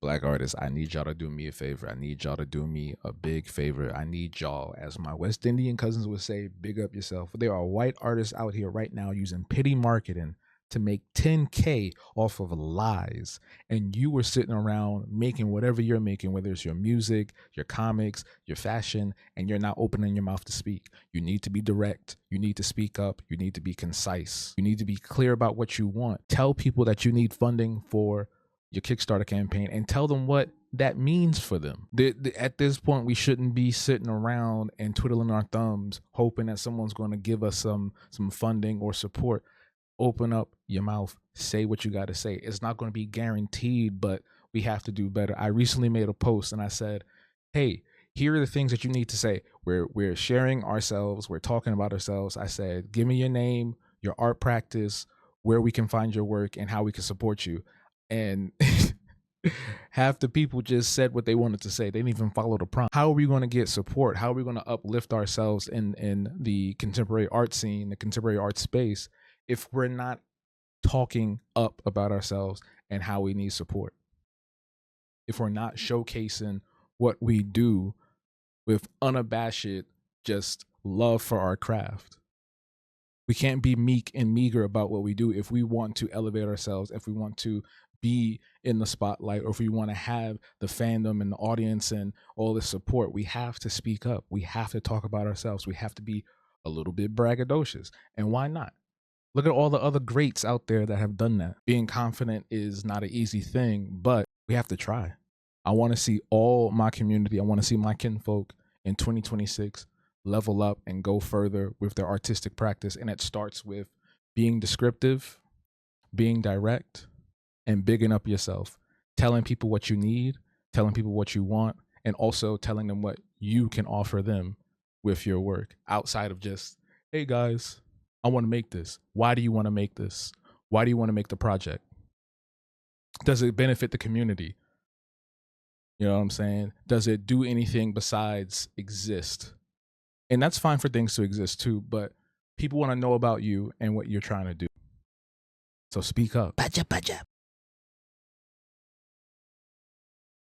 Black artists, I need y'all to do me a favor. I need y'all to do me a big favor. I need y'all, as my West Indian cousins would say, big up yourself. There are white artists out here right now using pity marketing to make 10K off of lies. And you were sitting around making whatever you're making, whether it's your music, your comics, your fashion, and you're not opening your mouth to speak. You need to be direct. You need to speak up. You need to be concise. You need to be clear about what you want. Tell people that you need funding for your Kickstarter campaign and tell them what that means for them. At this point, we shouldn't be sitting around and twiddling our thumbs, hoping that someone's going to give us some funding or support. Open up your mouth, say what you got to say. It's not going to be guaranteed, but we have to do better. I recently made a post and I said, hey, here are the things that you need to say. We're sharing ourselves. We're talking about ourselves. I said, give me your name, your art practice, where we can find your work, and how we can support you. And half the people just said what they wanted to say. They didn't even follow the prompt. How are we going to get support? How are we going to uplift ourselves in the contemporary art scene, the contemporary art space, if we're not talking up about ourselves and how we need support? If we're not showcasing what we do with unabashed just love for our craft. We can't be meek and meager about what we do if we want to elevate ourselves, if we want to be in the spotlight, or if we want to have the fandom and the audience and all this support. We have to speak up. We have to talk about ourselves. We have to be a little bit braggadocious. And why not? Look at all the other greats out there that have done that. Being confident is not an easy thing, but we have to try. I want to see all my community, I want to see my kinfolk in 2026 level up and go further with their artistic practice. And it starts with being descriptive, being direct, and bigging up yourself, telling people what you need, telling people what you want, and also telling them what you can offer them with your work outside of just, hey guys, I want to make this. Why do you want to make this? Why do you want to make the project? Does it benefit the community? You know what I'm saying? Does it do anything besides exist? And that's fine for things to exist too, but people want to know about you and what you're trying to do. So speak up. Baja, baja.